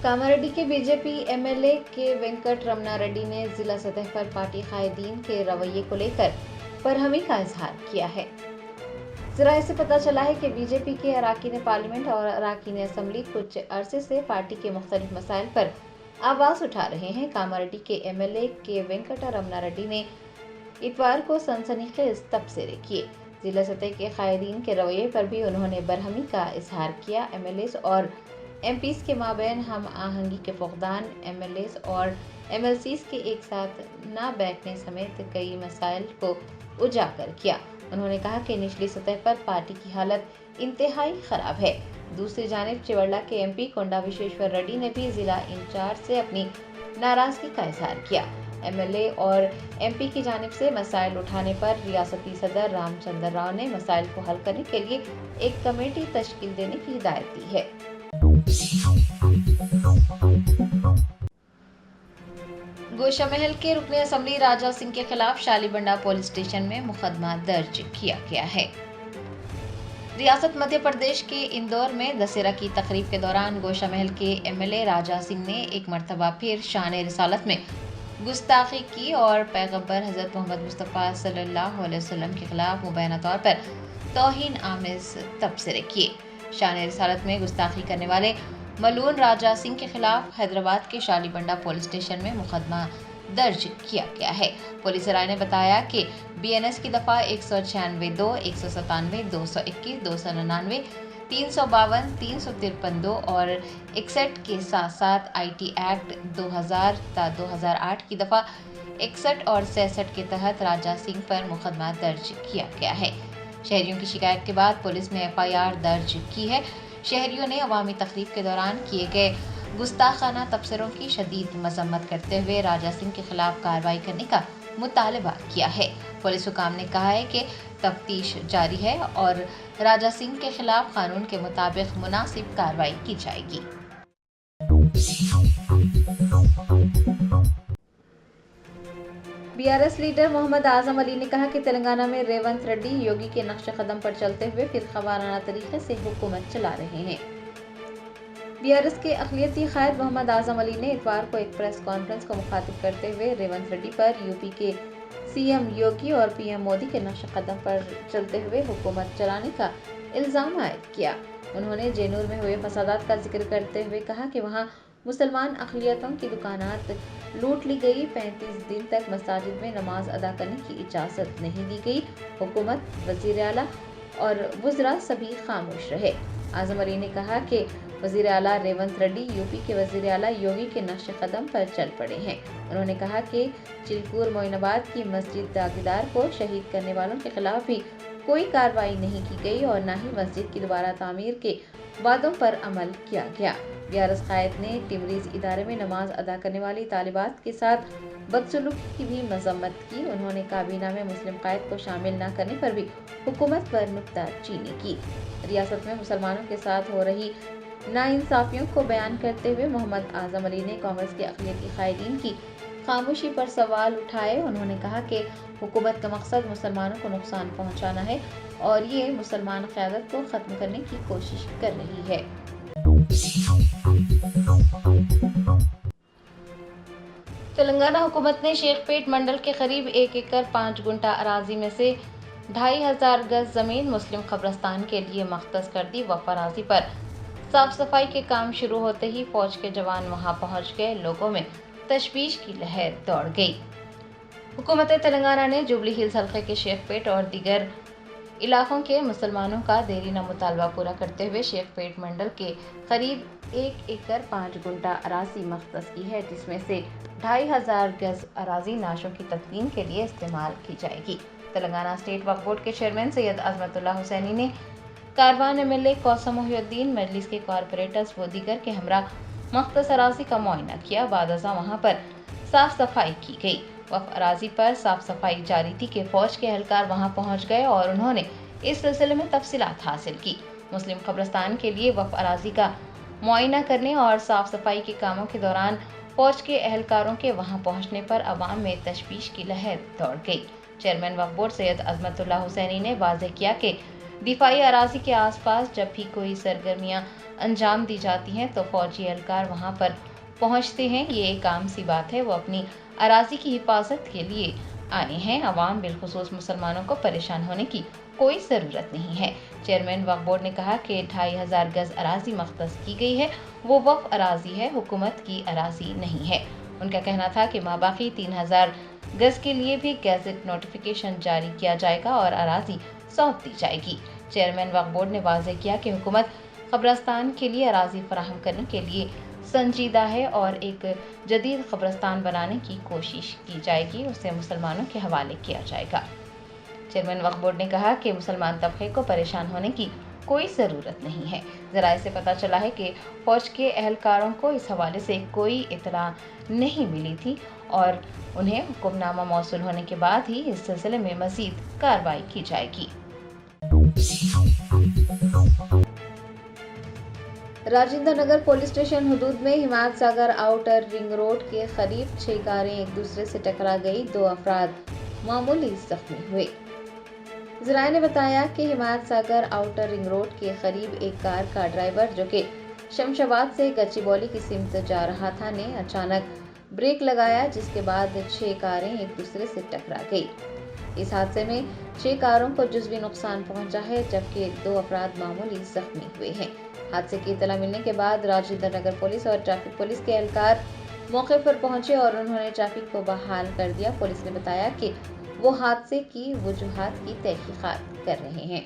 कामारेड्डी के BJP MLA के वेंकट रमना रेड्डी ने जिला सतह पर पार्टी कायदीन के रवैये को लेकर बरहमी का इजहार किया है। जराये से पता चला है कि बीजेपी के अरकान पार्लियामेंट और अरकान असम्बली कुछ अरसे से पार्टी के मुख्तलिफ मसाइल पर आवाज उठा रहे हैं। कामारेड्डी के एमएलए के वेंकट रमना रेड्डी ने इतवार को सनसनीखेज तबसरे किए। जिला सतह के कायदीन के रवैये पर भी उन्होंने बरहमी का इजहार किया। एमएलएस और एमपीज के माबैन हम आहंगी के फुकदान, एमएलएस और एमएलसीज के एक साथ न बैठने समेत कई मसाइल को उजागर किया। उन्होंने कहा कि निचली सतह पर पार्टी की हालत इंतहाई खराब है। दूसरी जानिब चिवड़ला के एमपी कोंडा विश्वेश्वर रेड्डी ने भी जिला इंचार्ज से अपनी नाराजगी का इजहार किया। एमएलए और एमपी की जानिब से मसाइल उठाने पर रियासती सदर रामचंद्र राव ने मसाइल को हल करने के लिए एक कमेटी तश्कील देने की हिदायत दी है। गोशामहल के रुकन असम्बली राजा सिंह के खिलाफ शालीबंडा पुलिस स्टेशन में मुकदमा दर्ज किया गया है। रियासत मध्य प्रदेश के इंदौर में दशहरा की तकरीब के दौरान गोशामहल के एमएलए राजा सिंह ने एक मरतबा फिर शान रिसालत में गुस्ताखी की और पैगंबर हजरत मोहम्मद मुस्तफ़ा सल्लल्लाहु अलैहि वसल्लम के खिलाफ मुबैना तौर पर तौहीन आमेज तबसरे किए। शान रिसालत में गुस्ताखी करने वाले मलून राजा सिंह के खिलाफ हैदराबाद के शालीबंडा पुलिस स्टेशन में मुकदमा दर्ज किया गया है। पुलिस राय ने बताया कि बीएनएस की दफा 196(2), 197, 221, 299, 352, 353 2 और 61 के साथ साथ आईटी एक्ट 2000 ता 2008 की दफा 61 और 66 के तहत राजा सिंह पर मुकदमा दर्ज किया गया है। शहरियों की शिकायत के बाद पुलिस ने एफआईआर दर्ज की है। शहरियों ने अवामी तकरीब के दौरान किए गए गुस्ताखाना तबसरों की शदीद मजम्मत करते हुए राजा सिंह के खिलाफ कार्रवाई करने का मुतालबा किया है। पुलिस हुकाम ने कहा है कि तफ्तीश जारी है और राजा सिंह के खिलाफ कानून के मुताबिक मुनासिब कार्रवाई की जाएगी। बीआरएस लीडर मोहम्मद आजम अली ने कहा कि तेलंगाना में रेवंत रेड्डी योगी के नक्श कदम पर चलते हुए फिरकावाराना तरीके से हुकूमत चला रहे हैं। बीआरएस के अक़लियती क़ायद मोहम्मद आजम अली ने इतवार को एक प्रेस कॉन्फ्रेंस को मुखातिब करते हुए रेवंत रेड्डी पर यूपी के सीएम योगी और पीएम मोदी के नक्श कदम पर चलते हुए हुकूमत चलाने का इल्ज़ाम आयद किया। उन्होंने जेनूर में हुए फसादात का जिक्र करते हुए कहा कि वहाँ मुसलमान अक़लियतों की दुकानात लूट ली गई। 35 दिन तक मसाजिद में नमाज अदा करने की इजाज़त नहीं दी गई। हुकूमत, वज़ीर आला और वज़रा सभी खामोश रहे। आज़म अली ने कहा कि वज़ीर आला रेवंत रेड्डी यूपी के वज़ीर आला योगी के नक्श कदम पर चल पड़े हैं। उन्होंने कहा कि चिलकूर मोइनाबाद की मस्जिद दागीदार को शहीद करने वालों के खिलाफ भी कोई कार्रवाई नहीं की गई और न ही मस्जिद की दोबारा तामीर के वादों पर अमल किया गया। बीआरएस क़ायद ने टिमरीज इदारे में नमाज अदा करने वाली तालिबात के साथ बदसलूकी की भी मजम्मत की। उन्होंने काबीना में मुस्लिम क़ायद को शामिल न करने पर भी हुकूमत पर नुक्ताचीनी की। रियासत में मुसलमानों के साथ हो रही नाइंसाफियों को बयान करते हुए मोहम्मद आजम अली ने कांग्रेस के अक़लियती क़ायदीन की खामोशी पर सवाल उठाए। उन्होंने कहा कि हुकूमत का मकसद मुसलमानों को नुकसान पहुँचाना है और ये मुसलमान क़यादत को ख़त्म करने की कोशिश कर रही है। तेलंगाना हुकूमत ने शेखपेट मंडल के करीब 1 एकड़ 5 गुंठा अराजी में से 2500 गज जमीन मुस्लिम कब्रिस्तान के लिए मख्तस कर दी। वक्फ अराजी पर साफ सफाई के काम शुरू होते ही फौज के जवान वहां पहुंच गए। लोगों में तशवीश की लहर दौड़ गई। हुकूमत तेलंगाना ने जुबली हिल्स हल्के के शेखपेट और दीगर इलाकों के मुसलमानों का देरीना मुतालबा पूरा करते हुए शेखपेट मंडल के करीब 1 एकड़ 5 गुंठा अराजी मख्तस की है, जिसमें से 2500 गज अराजी नाशों की तदफीन के लिए इस्तेमाल की जाएगी। तेलंगाना स्टेट वक्फ बोर्ड के चेयरमैन सैयद अजमतुल्लाह हुसैनी ने कारवान एमएलए कौसम मोहिउद्दीन, मजलिस के कॉरपोरेटर्स व दीगर के हमरा मख्तस अराजी का मुआयना किया। बाद अज़ा वहाँ पर साफ सफाई की गई। वक्फ अराजी पर साफ सफाई जारी थी कि फौज के एहलकार वहां पहुंच गए और उन्होंने इस सिलसिले में तफसीलात हासिल की। मुस्लिम कब्रिस्तान के लिए वक्फ अराजी का मुआयना करने और साफ सफाई के कामों के दौरान फौज के एहलकारों के वहां पहुंचने पर अवाम में तशवीश की लहर दौड़ गई। चेयरमैन वक्फ बोर्ड सैयद अजमतुल्लाह हुसैनी ने वाज़ेह किया कि دفاعی اراضی کے آس پاس جب بھی کوئی سرگرمیاں انجام دی جاتی ہیں تو فوجی اہلکار وہاں پر پہنچتے ہیں۔ یہ ایک عام سی بات ہے، وہ اپنی اراضی کی حفاظت کے لیے آئے ہیں۔ عوام بالخصوص مسلمانوں کو پریشان ہونے کی کوئی ضرورت نہیں ہے۔ چیئرمین وقف بورڈ نے کہا کہ 2500 گز اراضی مختص کی گئی ہے، وہ وقف اراضی ہے، حکومت کی اراضی نہیں ہے۔ ان کا کہنا تھا کہ ماباقی 3000 گز کے لیے بھی گیزٹ نوٹیفیکیشن جاری کیا جائے گا اور اراضی سونپ دی جائے گی۔ چیئرمین وقف بورڈ نے واضح کیا کہ حکومت قبرستان کے لیے اراضی فراہم کرنے کے لیے سنجیدہ ہے اور ایک جدید قبرستان بنانے کی کوشش کی جائے گی، اسے مسلمانوں کے حوالے کیا جائے گا۔ چیئرمین وقف بورڈ نے کہا کہ مسلمان طبقے کو پریشان ہونے کی کوئی ضرورت نہیں ہے۔ ذرائع سے پتہ چلا ہے کہ فوج کے اہلکاروں کو اس حوالے سے کوئی اطلاع نہیں ملی تھی اور انہیں حکم نامہ موصول ہونے کے بعد ہی اس سلسلے میں مزید کارروائی کی جائے گی۔ راجندر نگر پولیس اسٹیشن حدود میں حمایت ساگر آؤٹر رنگ روڈ کے قریب 6 کاریں ایک دوسرے سے ٹکرا گئی، 2 افراد معمولی زخمی ہوئے۔ ذرائع نے بتایا کہ حمایت ساگر آؤٹر رنگ روڈ کے قریب ایک کار کا ڈرائیور جو کہ شمشاباد سے گچی بولی کی سمت جا رہا تھا نے اچانک بریک لگایا، جس کے بعد 6 کاریں ایک دوسرے سے ٹکرا گئی۔ اس حادثے میں 6 کاروں کو جزوی نقصان پہنچا ہے جبکہ 2 افراد معمولی زخمی ہوئے ہیں۔ حادثے کی اطلاع ملنے کے بعد راجندر نگر پولیس اور ٹریفک پولیس کے اہلکار موقع پر پہنچے اور انہوں نے ٹریفک کو بحال کر دیا۔ پولیس نے بتایا کہ وہ حادثے کی وجوہات کی تحقیقات کر رہے ہیں۔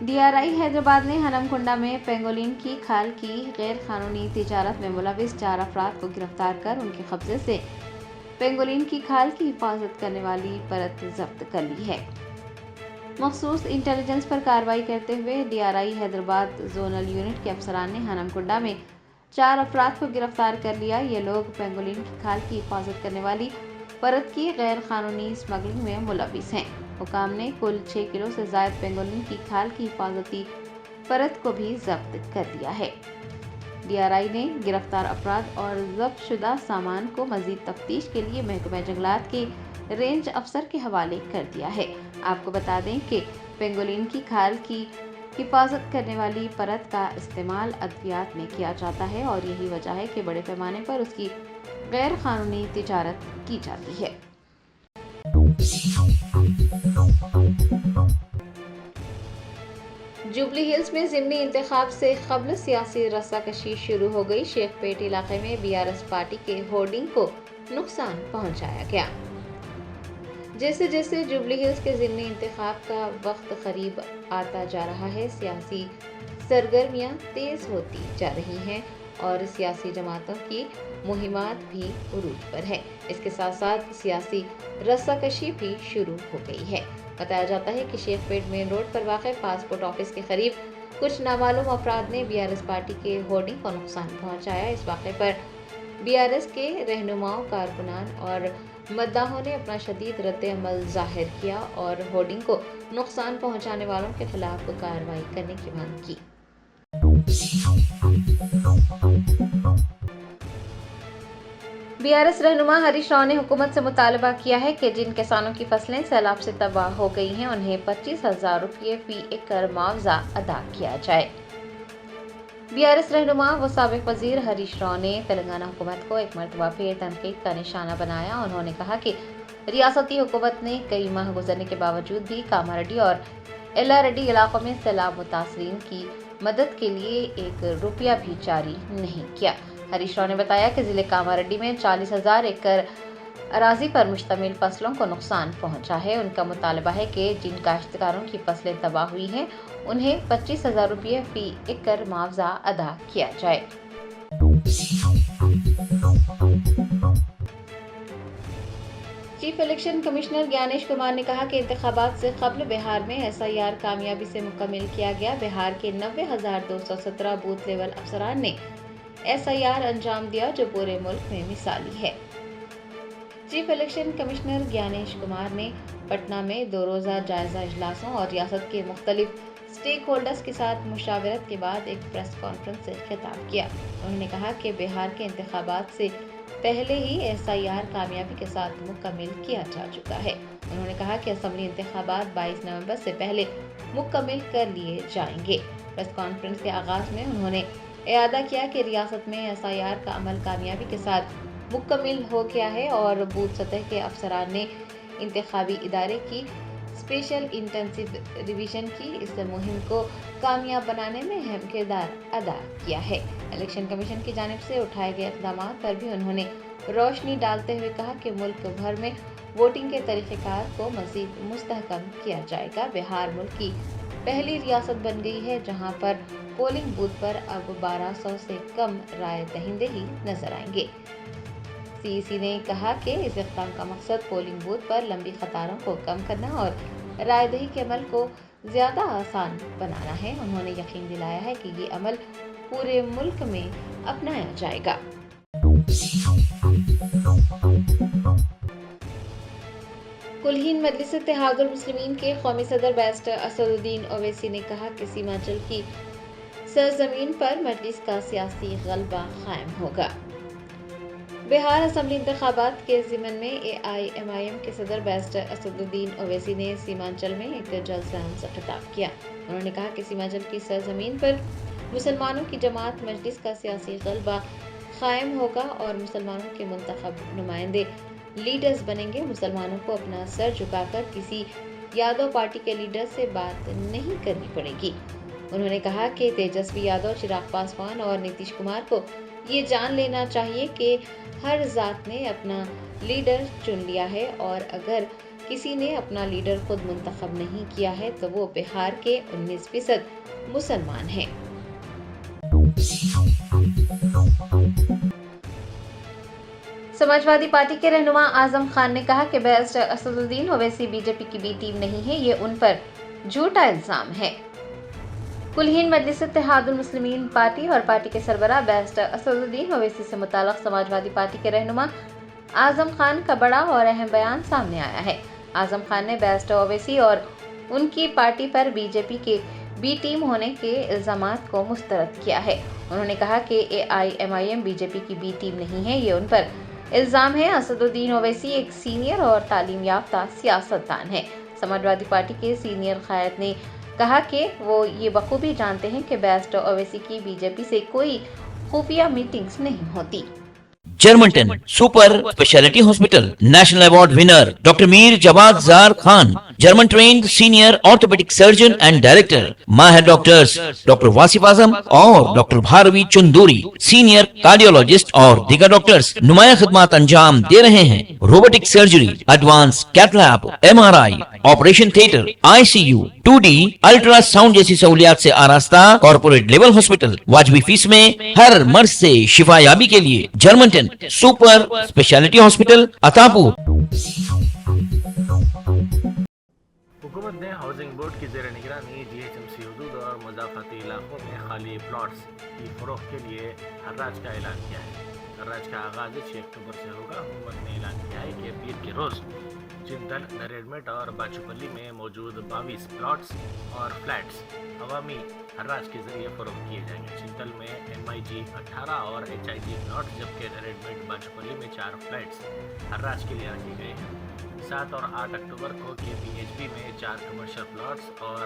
DRI حیدرآباد نے ہنم کنڈا میں پینگولین کی کھال کی غیر قانونی تجارت میں ملوث 4 افراد کو گرفتار کر ان کے قبضے سے پینگولین کی کھال کی حفاظت کرنے والی پرت ضبط کر لی ہے۔ مخصوص انٹیلیجنس پر کارروائی کرتے ہوئے DRI حیدرآباد زونل یونٹ کے افسران نے ہنم کنڈا میں 4 افراد کو گرفتار کر لیا۔ یہ لوگ پینگولین کی کھال کی حفاظت کرنے والی پرت کی غیر قانونی اسمگلنگ میں ملوث ہیں۔ حکام نے کل 6 کلو سے زائد پینگولین کی کھال کی حفاظتی پرت کو بھی ضبط کر لیا ہے۔ DRI نے گرفتار افراد اور ضبط شدہ سامان کو مزید تفتیش کے لیے محکمہ جنگلات کے رینج افسر کے حوالے کر دیا ہے۔ آپ کو بتا دیں کہ پینگولین کی کھال کی حفاظت کرنے والی پرت کا استعمال ادویات میں کیا جاتا ہے اور یہی وجہ ہے کہ بڑے پیمانے پر اس کی غیر قانونی تجارت کی جاتی ہے۔ جوبلی ہلز میں ضمنی انتخاب سے قبل سیاسی رسہ کشی شروع ہو گئی۔ شیخ پیٹ علاقے میں BRS پارٹی کے ہورڈنگ کو نقصان پہنچایا گیا۔ جیسے جیسے جوبلی ہلز کے ضمنی انتخاب کا وقت قریب آتا جا رہا ہے، سیاسی سرگرمیاں تیز ہوتی جا رہی ہیں اور سیاسی جماعتوں کی مہمات بھی عروج پر ہے۔ اس کے ساتھ ساتھ سیاسی رسہ کشی بھی شروع ہو گئی ہے۔ بتایا جاتا ہے کہ شیخ پیٹ مین روڈ پر واقع پاسپورٹ آفس کے قریب کچھ نامعلوم افراد نے BRS پارٹی کے ہورڈنگ کو نقصان پہنچایا۔ اس واقعے پر BRS کے رہنماؤں، کارکنان اور مداحوں نے اپنا شدید رد عمل ظاہر کیا اور ہورڈنگ کو نقصان پہنچانے والوں کے خلاف کارروائی کرنے کی مانگ کی۔ BRS رہنما ہریش راؤ نے حکومت سے مطالبہ کیا ہے کہ جن کسانوں کی فصلیں سیلاب سے تباہ ہو گئی ہیں انہیں 25,000 روپے فی ایکڑ معاوضہ ادا کیا جائے۔ BRS رہنما و سابق وزیر ہریش راؤ نے تلنگانہ حکومت کو ایک مرتبہ پھر تنقید کا نشانہ بنایا۔ انہوں نے کہا کہ ریاستی حکومت نے کئی ماہ گزرنے کے باوجود بھی کاماریڈی اور ایلاریڈی علاقوں میں سیلاب متاثرین کی مدد کے لیے 1 روپیہ بھی جاری نہیں کیا۔ ہریش راؤ نے بتایا کہ ضلع کاماریڈی میں 40,000 ایکڑ اراضی پر مشتمل فصلوں کو نقصان پہنچا ہے۔ ان کا مطالبہ ہے کہ جن کاشتکاروں کی فصلیں تباہ ہوئی ہیں انہیں 25,000 روپے فی ایکڑ معاوضہ ادا کیا جائے۔ چیف الیکشن کمشنر گیانیش کمار نے کہا کہ انتخابات سے قبل بہار میں SIR کامیابی سے مکمل کیا گیا۔ بہار کے 90,217 بوتھ لیول افسران نے SIR انجام دیا جو پورے ملک میں مثالی ہے۔ چیف الیکشن کمشنر گیانیش کمار نے پٹنہ میں 2 روزہ جائزہ اجلاسوں اور ریاست کے مختلف اسٹیک ہولڈرز کے ساتھ مشاورت کے بعد ایک پریس کانفرنس سے خطاب کیا۔ انہوں نے کہا کہ بہار کے انتخابات سے पहले ही SIR कामयाबी के साथ मुकम्मल किया जा चुका है। उन्होंने कहा कि असम्बली इंतखाबात 22 नवंबर से पहले मुकम्मल कर लिए जाएंगे। प्रेस कॉन्फ्रेंस के आगाज में उन्होंने इयादा किया कि रियासत में SIR का अमल कामयाबी के साथ मुकम्मल हो गया है और बूथ सतह के अफसरान ने इंतखाबी इदारे की स्पेशल इंटेंसिव रिवीजन की इस मुहिम को कामयाब बनाने में अहम किरदार अदा किया है। इलेक्शन कमीशन की जानिब से उठाए गए इक़दामात पर भी उन्होंने रोशनी डालते हुए कहा कि मुल्क भर में वोटिंग के तरीक़ेकार को मज़ीद मुस्तहकम किया जाएगा। बिहार मुल्क की पहली रियासत बन गई है जहां पर पोलिंग बूथ पर अब 1200 से कम राय दहिंदे ही नजर आएंगे। CEC ने कहा कि इस इक़दाम का मकसद पोलिंग बूथ पर लंबी कतारों को कम करना और राय दही के अमल को ज़्यादा आसान बनाना है। उन्होंने यकीन दिलाया है कि ये अमल पूरे मुल्क में अपनाया जाएगा। कुलहीन मजलिस इत्तेहादुल मुस्लिमीन के कौमी सदर बैरिस्टर असदुद्दीन ओवैसी ने कहा कि सीमांचल की सरजमीन पर मजलिस का सियासी गलबा कायम होगा। बिहार असम्बली इंतखाबात के ज़िमन में AIMIM के सदर बैरिस्टर असदुद्दीन ओवैसी ने सीमांचल में एक जलसा से खिताब किया। उन्होंने कहा कि सीमांचल की सरजमीन पर मुसलमानों की जमात मजलिस का सियासी गलबा कायम होगा और मुसलमानों के मुंतखब नुमाइंदे लीडर्स बनेंगे। मुसलमानों को अपना सर झुकाकर किसी यादव पार्टी के लीडर से बात नहीं करनी पड़ेगी। उन्होंने कहा कि तेजस्वी यादव, चिराग पासवान और नीतीश कुमार को ये जान लेना चाहिए कि हर जात ने अपना लीडर चुन लिया है और अगर किसी ने अपना लीडर खुद मुंतखब नहीं किया है तो वो बिहार के 19% मुसलमान हैं। समाजवादी पार्टी के रहनुमा आजम खान ने कहा कि बैरिस्टर असदुद्दीन ओवैसी बीजेपी की बी टीम नहीं है, ये उन पर झूठा इल्जाम है। कुलहीन मजलिस इत्तेहादुल मुस्लिमीन पार्टी और पार्टी के सरबराह बैरिस्टर असदुद्दीन ओवैसी से मुताल्लिक़ समाजवादी पार्टी के रहनुमा आजम खान का बड़ा और अहम बयान सामने आया है। आजम खान ने बैरिस्टर ओवैसी और उनकी पार्टी पर बीजेपी के बी टीम होने के इल्जामात को मुस्तरद किया है। उन्होंने कहा कि AIMIM बीजेपी की बी टीम नहीं है, ये उन पर इल्जाम है। असदुद्दीन ओवैसी एक सीनियर और तालीम याफ्ता सियासतदान है। समाजवादी पार्टी के सीनियर क़यादत ने कहा कि वो ये बखूबी जानते हैं कि बैरिस्टर ओवैसी की बीजेपी से कोई खुफिया मीटिंग्स नहीं होती। Germanton super speciality hospital national award winner doctor Mir Jawad Zar Khan, German trained senior orthopaedic surgeon and director, माहिर डॉक्टर्स डॉक्टर वासिफ आजम और doctor Bharvi Chanduri, senior cardiologist और दीगर डॉक्टर्स नुमाया खिदमत अंजाम दे रहे हैं। Robotic surgery, advance cath lab, MRI, operation theatre, ICU, 2D ultrasound जैसी सहूलियात से आरास्ता कॉर्पोरेट लेवल हॉस्पिटल। वाजबी फीस में हर मर्ज से शिफायाबी के लिए Germanton super speciality hospital Attapur. हुकूमत ने हाउसिंग बोर्ड की ज़ेर निगरानी GHMC हदूद और मुज़ाफ़ाती इलाकों में खाली प्लॉट्स की फरोख्त के लिए हर्राज का ऐलान किया है। हर्राज का आगाज 6 अक्टूबर से होगा। हुकूमत ने ऐलान किया है कि पीर के रोज़ चिंतल, नरेडमेट और बाचुपल्ली में मौजूद 22 प्लॉट्स और फ्लैट्स अवामी हर्राज के जरिए फरोख्त किए जाएंगे। चिंतल में MIG 18 और HIG प्लॉट, जबकि नरेडमेट बाचुपल्ली में 4 फ्लैट्स हर्राज के लिए रखे गए हैं। 7 और 8 अक्टूबर को KPHB में 4 कमर्शियल प्लॉट्स और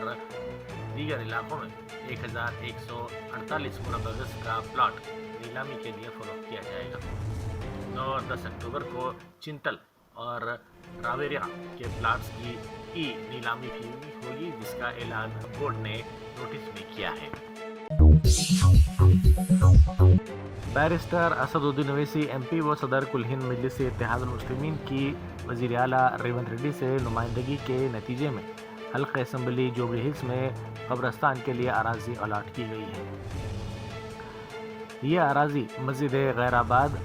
दीगर इलाकों में 1148 मुरब्बा गज का प्लॉट नीलामी के लिए फरोख्त किया जाएगा। 9 और 10 अक्टूबर को चिंतल और रावेरिया के प्लॉट्स की नीलामी भी होगी, जिसका ऐलान बोर्ड ने नोटिस में किया है। बैरिस्टर असदुद्दीन ओवैसी MP व सदर कुलहीन मजलिस इत्तेहादुल मुस्लिमीन की वज़ीर आला रेवंत रेड्डी से नुमाइंदगी के नतीजे में हल्क़े असम्बली जोबली हिल्स में कब्रस्तान के लिए अराजी अलाट की गई है। ये अराजी मस्जिद गैराबाद,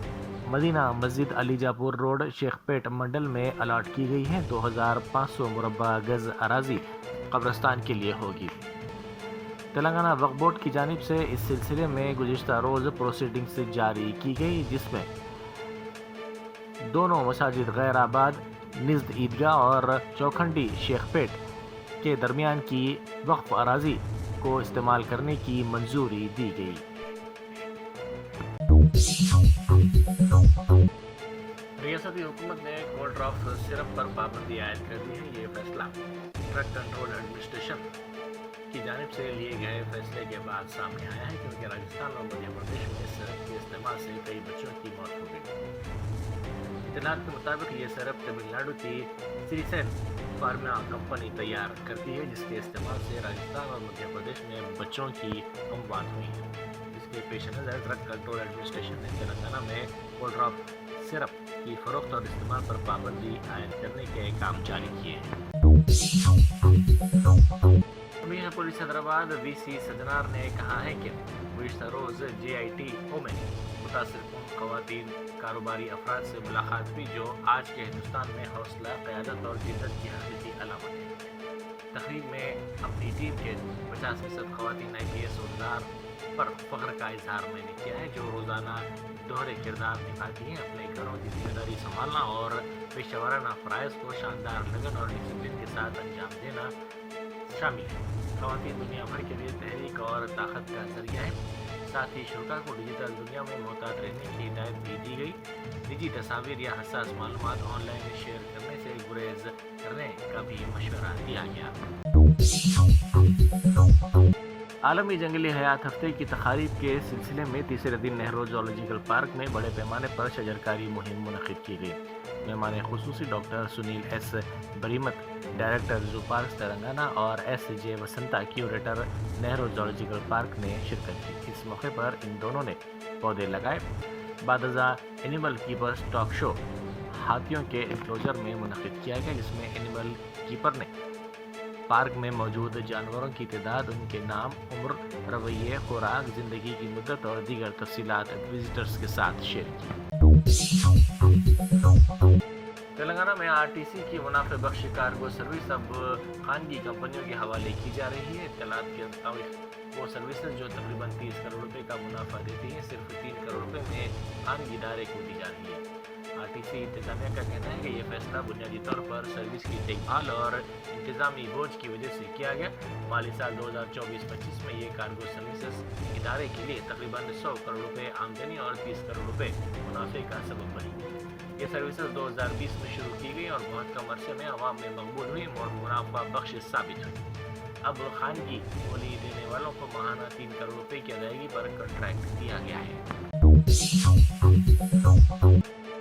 मदीना मस्जिद, अलीजापुर रोड, शेखपेट मंडल में अलाट की गई है। 2500 मुरब्बा गज अराजी कब्रस्तान के लिए होगी। तेलंगाना वक्फ बोर्ड की जानिब से इस सिलसिले में गुज़िश्ता रोज़ प्रोसीडिंग्स जारी की गई, जिसमें दोनों मसाजिद गैराबाद निज़द ईदगाह और चौखंडी शेखपेट के दरमियान की वक्फ अराजी को इस्तेमाल करने की मंजूरी दी गई। ریاستی حکومت نے کولڈ ڈراپ سرپ پر پابندی عائد کر دی ہے. یہ فیصلہ ڈرگ کنٹرول ایڈمنسٹریشن کی جانب سے لیے گئے فیصلے کے بعد سامنے آیا ہے, کیونکہ راجستھان اور مدھیہ پردیش میں سرپ کے استعمال سے کئی بچوں کی موت ہو گئی. اطلاعات کے مطابق یہ سرپ تمل ناڈو کی سریسین فارما کمپنی تیار کرتی ہے, جس کے استعمال سے راجستھان اور مدھیہ پردیش میں بچوں کی اموات ہوئی ہے. اس کے پیش نظر ڈرگ کنٹرول ایڈمنسٹریشن نے تلنگانہ میں کولڈ ڈراپ سرپ کی فروخت اور استعمال پر پابندی عائد کرنے کے کام جاری کیے ہیں. پولیس حیدرآباد وی سی سجنار نے کہا ہے کہ گزشتہ روز جے آئی ٹی او میں متاثر کن خواتین کاروباری افراد سے ملاقات ہوئی, جو آج کے ہندوستان میں حوصلہ, قیادت اور جدت کی حقیقی علامت ہے. تقریب میں اپنی ٹیم کے 50% خواتین IPS عہدیدار پر فخر کا اظہار میں نے کیا ہے, جو روزانہ دوہرے کردار نبھاتی ہیں. اپنے گھروں کی ذمہ داری سنبھالنا اور پیشہ ورانہ فرائض کو شاندار لگن اور ڈسپلن کے ساتھ انجام دینا شامل ہے. خواتین دنیا بھر کے لیے تحریک اور طاقت کا ذریعہ ہے. ساتھ ہی شرکا کو ڈیجیٹل دنیا میں محتاط رہنے کی ہدایت بھی دی گئی. نجی تصاویر یا حساس معلومات آن لائن شیئر کرنے سے گریز کرنے کا بھی مشورہ دیا گیا. عالمی جنگلی حیات ہفتے کی تقاریب کے سلسلے میں تیسرے دن نہرو زولوجیکل پارک میں بڑے پیمانے پر شجرکاری مہم منعقد کی گئی. مہمان خصوصی ڈاکٹر سنیل ایس بریمت, ڈائریکٹر زو پارکس تلنگانہ, اور S J Vasantha, curator Nehru zoological park نے شرکت کی. اس موقع پر ان دونوں نے پودے لگائے. بعد ازاں اینیمل کیپرز ٹاک شو ہاتھیوں کے انکلوجر میں منعقد کیا گیا, جس میں اینیمل کیپر نے پارک میں موجود جانوروں کی تعداد, ان کے نام, عمر, رویے, خوراک, زندگی کی مدت اور دیگر تفصیلات وزٹرز کے ساتھ شیئر کی. تلنگانہ میں RTC کی منافع بخش کارگو سروس اب خانگی کمپنیوں کے حوالے کی جا رہی ہے. اطلاعات کے مطابق وہ سروسز جو تقریباً 30 کروڑ روپے کا منافع دیتی ہیں, صرف 3 کروڑ روپے میں خانگی ادارے کو دی جا رہی ہے. RTC انتظامیہ کا کہنا ہے کہ یہ فیصلہ بنیادی طور پر سروس کی دیکھ بھال اور انتظامی بوجھ کی وجہ سے کیا گیا. مالی سال 2024-25 میں یہ کارگو سروسز ادارے کے لیے تقریباً 100 کروڑ روپے آمدنی اور 30 کروڑ روپے منافع کا سبب بنی. یہ سروسز 2020 میں شروع کی گئی اور بہت کم عرصے میں عوام میں مقبول ہوئی اور منافع بخش ثابت ہوئی. اب خانگی بولی دینے والوں کو ماہانہ 3 کروڑ روپے کی ادائیگی پر کنٹریکٹ دیا گیا ہے.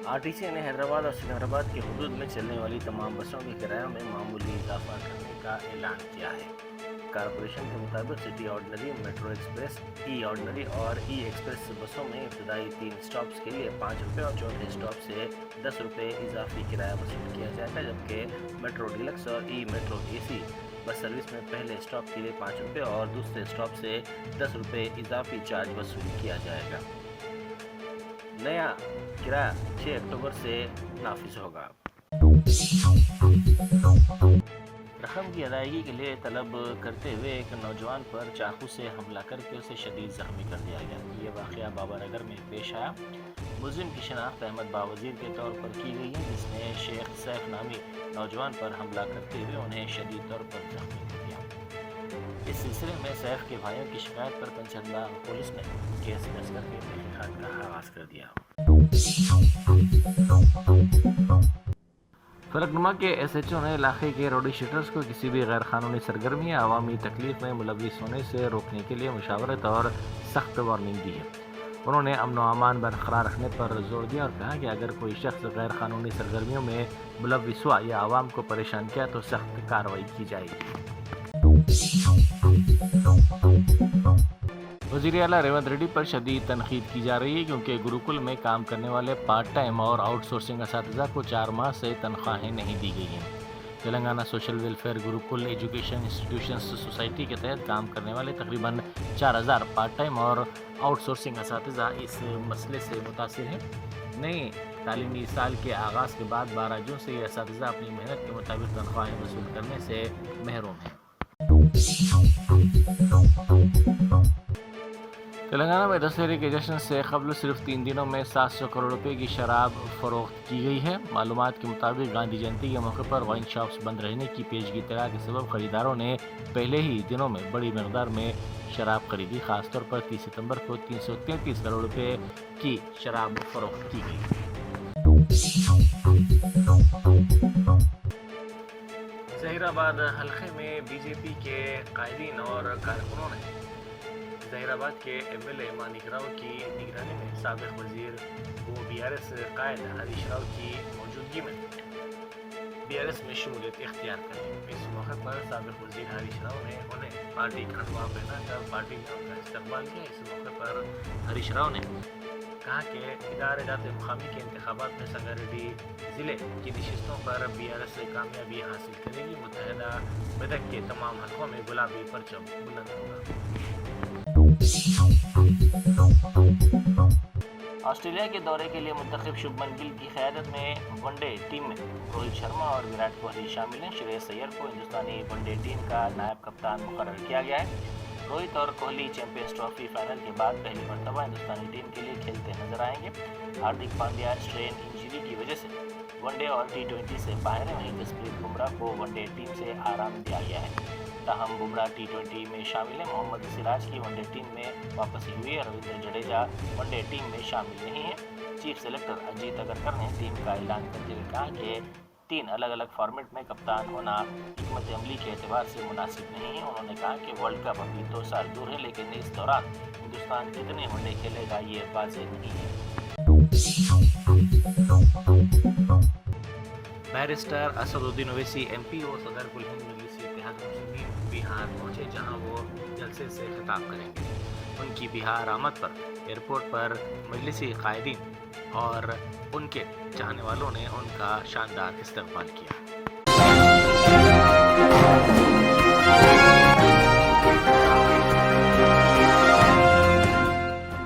RTC نے حیدرآباد اور سکندرآباد کے حدود میں چلنے والی تمام بسوں کے کرایوں میں معمولی اضافہ کرنے کا اعلان کیا ہے. کارپوریشن کے مطابق سٹی آرڈنری, میٹرو ایکسپریس, ای آرڈنری اور ای ایکسپریس بسوں میں ابتدائی 3 اسٹاپس کے لیے 5 روپے اور چوتھے اسٹاپ سے 10 روپے اضافی کرایہ وصول کیا جائے گا, جبکہ میٹرو ڈیلکس اور ای میٹرو AC بس سروس میں پہلے اسٹاپ کے لیے 5 روپے اور دوسرے اسٹاپ سے 10 روپے اضافی چارج وصول کیا جائے گا. نیا کرایہ 6 اکتوبر سے نافذ ہوگا. رقم کی ادائیگی کے لیے طلب کرتے ہوئے ایک نوجوان پر چاقو سے حملہ کر کے اسے شدید زخمی کر دیا گیا. یہ واقعہ بابا نگر میں پیش آیا. ملزم کی شناخت احمد باوزیر کے طور پر کی گئی ہے, جس نے شیخ سیف نامی نوجوان پر حملہ کرتے ہوئے انہیں شدید طور پر زخمی کر دیا. اس سلسلے میں سیف کے بھائیوں کی شکایت پر پنچھلا پولیس نے کیس درج کر کے تحقیقات کا آغاز کر دیا. فلکنما کے SHO نے علاقے کے روڈی شیٹرز کو کسی بھی غیر قانونی سرگرمی یا عوامی تکلیف میں ملوث ہونے سے روکنے کے لیے مشاورت اور سخت وارننگ دی ہے. انہوں نے امن و امان برقرار رکھنے پر زور دیا اور کہا کہ اگر کوئی شخص غیر قانونی سرگرمیوں میں ملوث ہوا یا عوام کو پریشان کیا تو سخت کارروائی کی جائے گی. وزیر اعلیٰ ریونت ریڈی پر شدید تنقید کی جا رہی ہے, کیونکہ گروکل میں کام کرنے والے پارٹ ٹائم اور آؤٹ سورسنگ اساتذہ کو 4 ماہ سے تنخواہیں نہیں دی گئی ہیں. Telangana social welfare gurukul education institutions society کے تحت کام کرنے والے تقریباً 4000 پارٹ ٹائم اور آؤٹ سورسنگ اساتذہ اس مسئلے سے متاثر ہیں. نئے تعلیمی سال کے آغاز کے بعد 12 جون سے یہ اساتذہ اپنی محنت کے مطابق تنخواہیں وصول کرنے سے محروم ہیں. تلنگانہ میں دسہرے کے جشن سے قبل صرف 3 دنوں میں 700 کروڑ روپے کی شراب فروخت کی گئی ہے. معلومات کے مطابق گاندھی جینتی کے موقع پر وائن شاپس بند رہنے کی پیشگی اطلاع کے سبب خریداروں نے پہلے ہی دنوں میں بڑی مقدار میں شراب خریدی. خاص طور پر 30 ستمبر کو 333 کروڑ روپے کی شراب فروخت کی گئی. वजीराबाद हल्के में बीजेपी के कायदीन और कारकुनों ने जहीराबाद के एमएलए मानिक राव की निगरानी में साबिक वजीर व बीआरएस कायद हरीश राव की मौजूदगी में बीआरएस में शमूलियत इख्तियार करी। इस मौके पर साबिक वजीर हरीश राव ने उन्हें पार्टी खंडवा पहनाकर पार्टी में उनका इस्तकबाल किया। इस मौके पर हरीश राव ने कहा कि इदारे जाते मुकामी के इंतखाबात में संगारेड्डी ज़िले की नशिस्तों पर बीआरएस से कामयाबी हासिल करेगी। मुत्तहिदा मेदक के तमाम हलकों में गुलाबी परचम बुलंद होगा। ऑस्ट्रेलिया के दौरे के लिए मुंतखब शुभमन गिल की क़यादत में वनडे टीम में रोहित शर्मा और विराट कोहली शामिल हैं। श्रेयस अय्यर को हिंदुस्तानी वनडे टीम का नायब कप्तान मुकर्रर किया गया है। रोहित और कोहली चैंपियंस ट्रॉफी फाइनल के बाद पहली मरतबा हिंदुस्तानी टीम के लिए खेलते नजर आएंगे। हार्दिक पांड्या स्ट्रेन इंजरी की वजह से वनडे और टी20 से बाहर है। वहीं जसप्रीत बुमराह को वनडे टीम से आराम दिया गया है। ताहम बुमराह टी20 में शामिल है। मोहम्मद सिराज की वनडे टीम में वापसी हुई है। रविंद्र जडेजा वनडे टीम में शामिल नहीं है। चीफ सेलेक्टर अजीत अगरकर ने टीम का ऐलान करते हुए कहा कि 3 अलग अलग फॉर्मेट में कप्तान होना हिकमत अमली के एतबार से मुनासिब नहीं है। उन्होंने कहा कि वर्ल्ड कप अभी 2 साल दूर है, लेकिन इस दौरान हिंदुस्तान कितने वनडे खेलेगा ये वाज़ेह नहीं है। बैरिस्टर असदुद्दीन ओवैसी एमपी और सदर कुल हिंद मजलिस इत्तेहाद मुस्लिमीन बिहार पहुंचे, जहां वो जलसे से खिताब करेंगे। उनकी बिहार आमद पर एयरपोर्ट पर मजलिसी कायदीन और उनके चाहने वालों ने उनका शानदार इस्तकबाल किया।